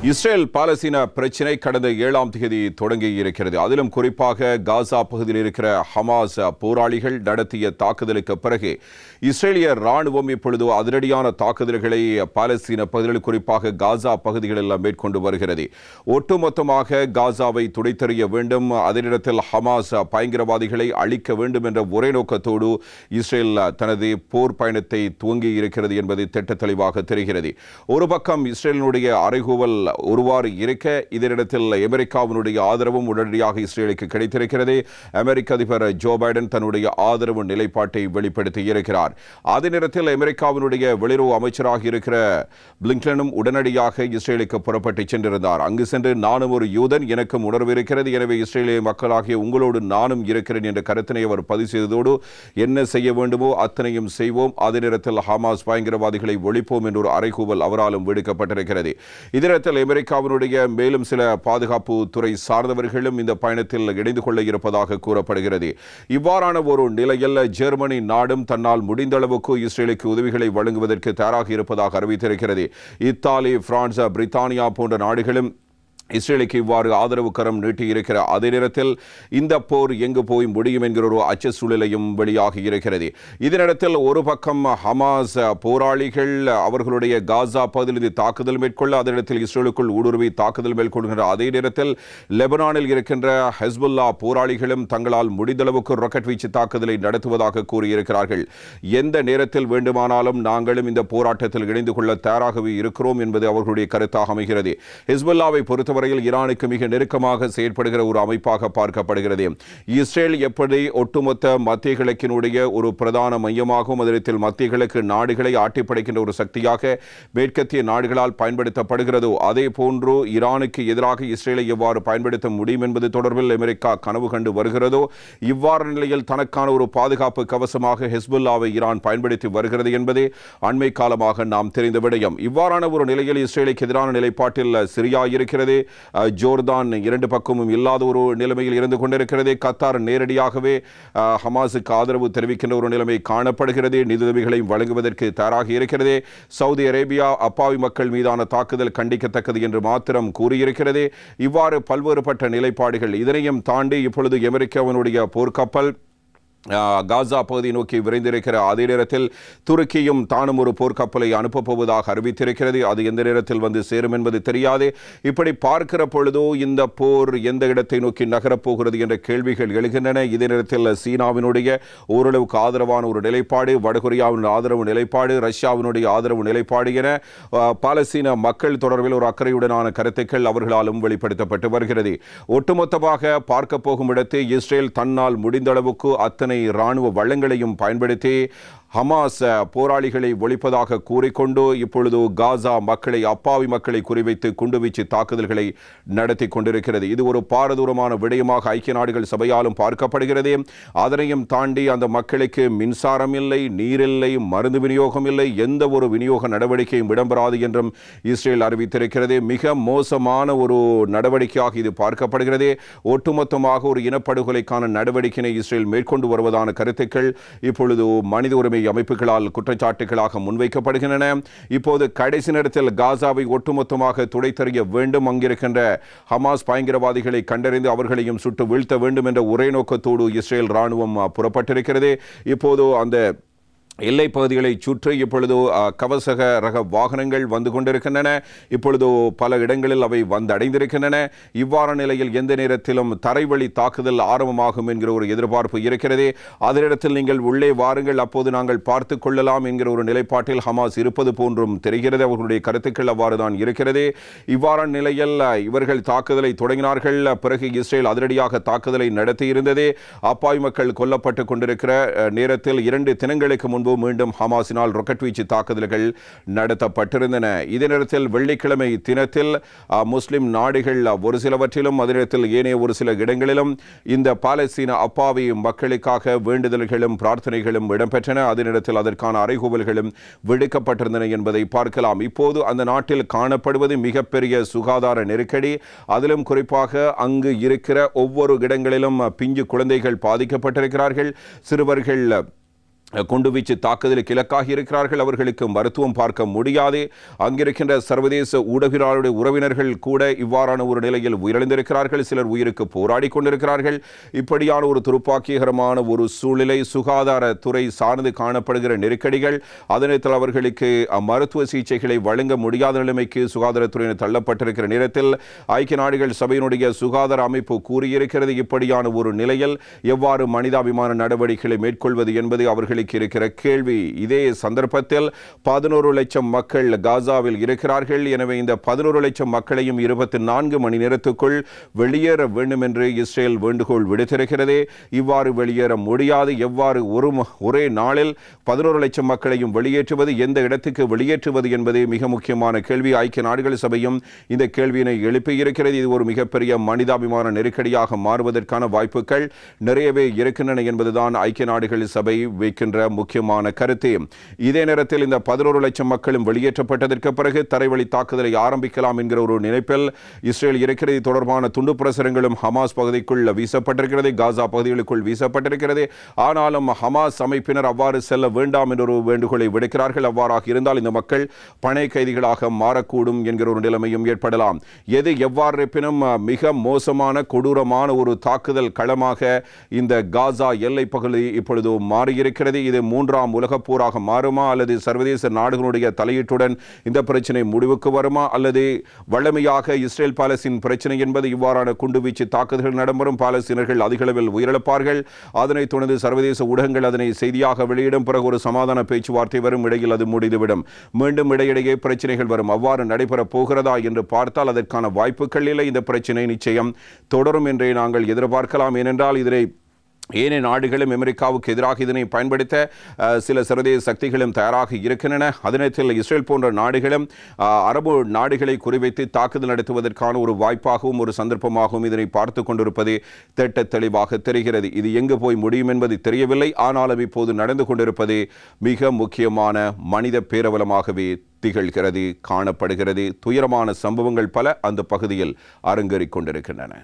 Israel பாலஸ்தீன பிரச்சினை கடந்த 7ஆம் தேதி தொடங்கி இருக்கிறது. அதிலும் குறிப்பாக காசா பகுதியில் இருக்கிற ஹமாஸ் போராளிகள் நடத்திய தாக்குதலுக்கு பிறகு இஸ்ரேலிய ராணுவம் இப்பொழுது அதிரடியான தாக்குதல்களை பாலஸ்தீன பகுதிகளில் குறிப்பாக காசா பகுதிகளில் மேற்கொண்டு வருகிறது. ஒட்டுமொத்தமாக காசாவை துடைத்தெறிய வேண்டும், அதே நேரத்தில் ஹமாஸ் பயங்கரவாதிகளை அழிக்க வேண்டும் என்ற ஒரே நோக்கத்தோடு இஸ்ரேல் தனது போர் பயணத்தை துவங்கி இருக்கிறது என்பது திட்ட தெளிவாக தெரிகிறது. ஒரு பக்கம் இஸ்ரேலினுடைய அறைகூவல் ஒருவாறு இருக்க, இதனிடத்தில் அமெரிக்காவினுடைய ஆதரவும் உடனடியாக இஸ்ரேலுக்கு கிடைத்திருக்கிறது. அமெரிக்க அதிபர் ஜோ பைடன் தன்னுடைய ஆதரவு நிலைப்பாட்டை வெளிப்படுத்தி இருக்கிறார். அதே நேரத்தில் அமெரிக்காவினுடைய வெளியுறவு அமைச்சராக இருக்கிற பிளிங்கனும் உடனடியாக இஸ்ரேலுக்கு புறப்பட்டு சென்றிருந்தார். அங்கு சென்று நானும் ஒரு யூதன், எனக்கும் உணர்வு இருக்கிறது, எனவே இஸ்ரேலிய மக்களாகிய உங்களோடு நானும் இருக்கிறேன் என்ற கருத்தினை அவர் பதிவு செய்ததோடு என்ன செய்ய வேண்டுமோ அத்தனையும் செய்வோம், அதே நேரத்தில் ஹமாஸ் பயங்கரவாதிகளை ஒழிப்போம் என்ற ஒரு அறைகூவல் அவராலும் விடுக்கப்பட்டிருக்கிறது. இதனிடத்தில் அமெரிக்காவினுடைய மேலும் சில பாதுகாப்பு துறை சார்ந்தவர்களும் இந்த பயணத்தில் இணைந்து கொள்ள இருப்பதாக கூறப்படுகிறது. இவ்வாறான ஒரு நிலையில் ஜெர்மனி நாடும் தன்னால் முடிந்த அளவுக்கு இஸ்ரேலுக்கு உதவிகளை வழங்குவதற்கு தயாராக இருப்பதாக அறிவித்திருக்கிறது. இத்தாலி, பிரான்ஸ், பிரித்தானியா போன்ற நாடுகளும் இஸ்ரேலுக்கு இவ்வாறு ஆதரவு கரம் நீட்டியிருக்கிற அதே நேரத்தில் இந்த போர் எங்கு போய் முடியும் என்கிற ஒரு அச்ச சூழலையும் வெளியாகி இருக்கிறது. இதனிடத்தில் ஒரு பக்கம் ஹமாஸ் போராளிகள் அவர்களுடைய காசா பகுதியில் தாக்குதல் மேற்கொள்ள, அதே நேரத்தில் இஸ்ரேலுக்குள் ஊடுருவி தாக்குதல் மேற்கொள்கின்ற அதே நேரத்தில் லெபனானில் இருக்கின்ற ஹெஸ்புல்லா போராளிகளும் தங்களால் முடிந்தளவுக்கு ராக்கெட் வீச்சு தாக்குதலை நடத்துவதாக கூறியிருக்கிறார்கள். எந்த நேரத்தில் வேண்டுமானாலும் நாங்களும் இந்த போராட்டத்தில் இணைந்து கொள்ள தயாராகவே இருக்கிறோம் என்பது அவர்களுடைய கருத்தாக அமைகிறது. ஹெஸ்புல்லாவை பொறுத்த வரையில் ஈரானுக்கு மிக நெருக்கமாக செயற்படுகிற ஒரு அமைப்பாக பார்க்கப்படுகிறது. இஸ்ரேல் எப்படி ஒட்டுமொத்த மத்திய கிழக்கினுடைய ஒரு பிரதான மையமாகவும், அதில் மத்திய கிழக்கு நாடுகளை ஆட்டிப்படைக்கின்ற ஒரு சக்தியாக மேற்கத்திய நாடுகளால் பயன்படுத்தப்படுகிறதோ, அதே போன்று ஈரானுக்கு எதிராக இஸ்ரேலை எவ்வாறு பயன்படுத்த முடியும் என்பது தொடர்பில் அமெரிக்கா கனவு கண்டு வருகிறதோ, இவ்வாறு நிலையில் தனக்கான ஒரு பாதுகாப்பு கவசமாக ஹெஸ்புல்லாவை ஈரான் பயன்படுத்தி வருகிறது என்பதே அண்மை காலமாக நாம் தெரிந்த விடயம். இவ்வாறான ஒரு நிலையில் இஸ்ரேலுக்கு எதிரான நிலைப்பாட்டில் சிரியா இருக்கிறது, ஜோர்தான் இரண்டு பக்கமும் இல்லாத ஒரு நிலைமையில் இருந்து கொண்டிருக்கிறது. கத்தார் நேரடியாகவே ஹமாஸுக்கு ஆதரவு தெரிவிக்கின்ற ஒரு நிலைமை காணப்படுகிறது. நிதியுதவிகளை வழங்குவதற்கு தயாராக இருக்கிறது. சவுதி அரேபியா அப்பாவி மக்கள் மீதான தாக்குதல் கண்டிக்கத்தக்கது என்று மாத்திரம் கூறியிருக்கிறது. இவ்வாறு பல்வேறுபட்ட நிலைப்பாடுகள். இதனையும் தாண்டி இப்பொழுது அமெரிக்காவினுடைய போர்க்கப்பல் காசா பகுதியை நோக்கி விரைந்திருக்கிற அதே நேரத்தில் துருக்கியும் தானும் ஒரு போர்க்கப்பலை அனுப்பப் போவதாக அறிவித்திருக்கிறது. அது எந்த நேரத்தில் வந்து சேரும் என்பது தெரியாது. இப்படி பார்க்கிற பொழுதோ இந்த போர் எந்த இடத்தை நோக்கி நகரப் போகிறது என்ற கேள்விகள் எழுகின்றன. இதே நேரத்தில் சீனாவினுடைய ஓரளவுக்கு ஆதரவான ஒரு நிலைப்பாடு, வடகொரியாவின் ஆதரவு நிலைப்பாடு, ரஷ்யாவினுடைய ஆதரவு நிலைப்பாடு என பாலஸ்தீன மக்கள் தொடர்பில் ஒரு அக்கறையுடனான கருத்துக்கள் அவர்களாலும் வெளிப்படுத்தப்பட்டு வருகிறது. ஒட்டுமொத்தமாக பார்க்க போகும் இடத்தை இஸ்ரேல் தன்னால் முடிந்த அளவுக்கு அத்தனை இராணுவ வளங்களையும் பயன்படுத்தி ஹமாஸ் போராளிகளை ஒழிப்பதாக கூறிக்கொண்டு இப்பொழுது காசா மக்களை, அப்பாவி மக்களை குறிவைத்து குண்டுவீச்சு தாக்குதல்களை நடத்தி கொண்டிருக்கிறது. இது ஒரு பாரதூரமான விடயமாக ஐக்கிய நாடுகள் சபையாலும் பார்க்கப்படுகிறது. அதனையும் தாண்டி அந்த மக்களுக்கு மின்சாரம் இல்லை, நீரில்லை, மருந்து விநியோகம் இல்லை, எந்த ஒரு விநியோக நடவடிக்கையும் இடம்பெறாது என்றும் இஸ்ரேல் அறிவித்திருக்கிறது. மிக மோசமான ஒரு நடவடிக்கையாக இது பார்க்கப்படுகிறது. ஒட்டுமொத்தமாக ஒரு இனப்படுகொலைக்கான நடவடிக்கையை இஸ்ரேல் மேற்கொண்டு வருவதான கருத்துக்கள் இப்பொழுது மனித உரிமை அமைப்புகளால் குற்றச்சாட்டுகளாக முன்வைக்கப்படுகின்றன. இப்போது கடைசி நேரத்தில் காசாவை ஒட்டுமொத்தமாக துடைத்தெறிய வேண்டும், அங்கிருக்கின்ற ஹமாஸ் பயங்கரவாதிகளை கண்டறிந்து அவர்களையும் சுட்டு வீழ்த்த வேண்டும் என்ற ஒரே நோக்கத்தோடு இஸ்ரேல் ராணுவம் புறப்பட்டிருக்கிறது. இப்போது அந்த எல்லை பகுதிகளை சுற்றி இப்பொழுது கவசக ரக வாகனங்கள் வந்து கொண்டிருக்கின்றன. இப்பொழுது பல இடங்களில் அவை வந்தடைந்திருக்கின்றன. இவ்வாறான நிலையில் எந்த நேரத்திலும் தரைவழி தாக்குதல் ஆரம்பமாகும் என்கிற ஒரு எதிர்பார்ப்பு இருக்கிறது. அதனிடத்தில் நீங்கள் உள்ளே வாருங்கள், அப்போது நாங்கள் பார்த்து கொள்ளலாம் என்கிற ஒரு நிலைப்பாட்டில் ஹமாஸ் இருப்பது போன்றும் தெரிகிறது. அவர்களுடைய கருத்துக்கள் அவ்வாறு தான் இருக்கிறது. இவ்வாறான நிலையில் இவர்கள் தாக்குதலை தொடங்கினார்கள். பிறகு இஸ்ரேல் அதிரடியாக தாக்குதலை நடத்தியிருந்தது. அப்பாவி மக்கள் கொல்லப்பட்டுக் கொண்டிருக்கிற நேரத்தில் 2 தினங்களுக்கு முன்பு மீண்டும் ஹமாஸினால் ராக்கெட் வீச்சு தாக்குதல்கள் நடத்தப்பட்டிருந்தன. இதே நேரத்தில் வெள்ளிக்கிழமை தினத்தில் முஸ்லிம் நாடுகள் ஒரு சிலவற்றிலும், அதே நேரத்தில் ஏனைய ஒரு சில இடங்களிலும் இந்த பாலஸ்தீன அப்பாவி மக்களுக்காக வேண்டுதல்களும் பிரார்த்தனைகளும் இடம்பெற்றன. அதே நேரத்தில் அதற்கான அறைகூவல்களும் விடுக்கப்பட்டிருந்தன என்பதை பார்க்கலாம். இப்போது அந்த நாட்டில் காணப்படுவது மிகப்பெரிய சுகாதார நெருக்கடி. அதிலும் குறிப்பாக அங்கு இருக்கிற ஒவ்வொரு இடங்களிலும் பிஞ்சு குழந்தைகள் பாதிக்கப்பட்டிருக்கிறார்கள். சிறுவர்கள் குண்டுவீச்சு தாக்குதலுக்கு இலக்காகி இருக்கிறார்கள். அவர்களுக்கு மருத்துவம் பார்க்க முடியாது. அங்கிருக்கின்ற சர்வதேச ஊடகவியலாளருடைய உறவினர்கள் கூட இவ்வாறான ஒரு நிலையில் உயிரிழந்திருக்கிறார்கள். சிலர் உயிருக்கு போராடி கொண்டிருக்கிறார்கள். இப்படியான ஒரு துருப்பாக்கியகரமான ஒரு சூழ்நிலை, சுகாதாரத்துறை சார்ந்து காணப்படுகிற நெருக்கடிகள், அதனத்தில் அவர்களுக்கு மருத்துவ சிகிச்சைகளை வழங்க முடியாத நிலைமைக்கு சுகாதாரத்துறையினர் தள்ளப்பட்டிருக்கிற நேரத்தில் ஐக்கிய நாடுகள் சபையினுடைய சுகாதார அமைப்பு கூறியிருக்கிறது. இப்படியான ஒரு நிலையில் எவ்வாறு மனிதாபிமான நடவடிக்கைகளை மேற்கொள்வது என்பது அவர்களுக்கு இருக்கிற கேள்வி. இதே சந்தர்ப்பத்தில் 11 லட்சம் மக்கள் காசாவில் இருக்கிறார்கள். எனவே இந்த 11 லட்சம் மக்களையும் 24 மணி நேரத்துக்குள் வெளியேற வேண்டும் என்று இஸ்ரேல் வேண்டுகோள் விடுத்திருக்கிறது. இவ்வாறு வெளியேற முடியாது. எவ்வாறு ஒரே நாளில் 11 லட்சம் மக்களையும் வெளியேற்றுவது, எந்த இடத்துக்கு வெளியேற்றுவது என்பது மிக முக்கியமான கேள்வி. ஐக்கிய நாடுகள் சபையும் இந்த கேள்வியினை எழுப்பியிருக்கிறது. இது ஒரு மிகப்பெரிய மனிதாபிமான நெருக்கடியாக மாறுவதற்கான வாய்ப்புகள் நிறையவே இருக்கின்றன என்பதுதான் ஐக்கிய நாடுகள் சபை வைக்கின்ற முக்கியமான கருத்து. இதே நேரத்தில் இந்த 11 லட்சம் மக்களும் வெளியேற்றப்பட்டதற்கு பிறகு தரைவழி தாக்குதலை ஆரம்பிக்கலாம் என்கிற ஒரு நினைப்பில் இஸ்ரேல் இருக்கிறது. தொடர்பான துண்டு பிரசுரங்களும் ஹமாஸ் பகுதிக்குள் வீசப்பட்டிருக்கிறது, காசா பகுதிகளுக்குள் வீசப்பட்டிருக்கிறது. ஆனாலும் ஹமாஸ் அமைப்பினர் அவ்வாறு செல்ல வேண்டாம் என்ற ஒரு வேண்டுகோளை விடுக்கிறார்கள். அவ்வாறாக இருந்தால் இந்த மக்கள் பணை கைதிகளாக மாறக்கூடும் என்கிற ஒரு நிலைமையும் ஏற்படலாம். எது எவ்வாறு இருப்பினும் மிக மோசமான கொடூரமான ஒரு தாக்குதல் களமாக இந்த காசா எல்லை பகுதி இப்பொழுது மாறியிருக்கிறது. இது 3ஆம் உலகப் போராக மாறுமா, அல்லது சர்வதேச நாடுகளுடைய தலையீட்டுடன் இந்த பிரச்சனை முடிவுக்கு வருமா, அல்லது வழமையாக இஸ்ரேல் பாலஸ்தீன் பிரச்சனை என்பது இவ்வாறான குண்டுவீச்சு தாக்குதல்கள் நடைபெறும், பாலஸ்தீனர்கள் அதிக அளவில் உயிரிழப்பார்கள், அதனைத் தொடர்ந்து சர்வதேச ஊடகங்கள் அதனை செய்தியாக வெளியிடும், பிறகு ஒரு சமாதான பேச்சுவார்த்தை வரும், இடையில் அது முடிந்துவிடும், மீண்டும் இடையிடையே பிரச்சனைகள் வரும். அவ்வாறு நடைபெறப் போகிறதா என்று பார்த்தால் அதற்கான வாய்ப்புகள் இல்லை. இந்த பிரச்சனை நிச்சயம் தொடரும் என்றே நாங்கள் எதிர்பார்க்கலாம். ஏனென்றால் இதனை ஏனைய நாடுகளும் அமெரிக்காவுக்கு எதிராக இதனை பயன்படுத்த சில சர்வதேச சக்திகளும் தயாராக இருக்கின்றன. அதனத்தில் இஸ்ரேல் போன்ற நாடுகளும் அரபு நாடுகளை குறிவைத்து தாக்குதல் நடத்துவதற்கான ஒரு வாய்ப்பாகவும் ஒரு சந்தர்ப்பமாகவும் இதனை பார்த்து கொண்டிருப்பது திட்ட தெளிவாக தெரிகிறது. இது எங்கு போய் முடியும் என்பது தெரியவில்லை. ஆனாலும் இப்போது நடந்து கொண்டிருப்பது மிக முக்கியமான மனித பேரவலமாகவே திகழ்கிறது, காணப்படுகிறது. துயரமான சம்பவங்கள் பல அந்த பகுதியில் அரங்கேறிக் கொண்டிருக்கின்றன.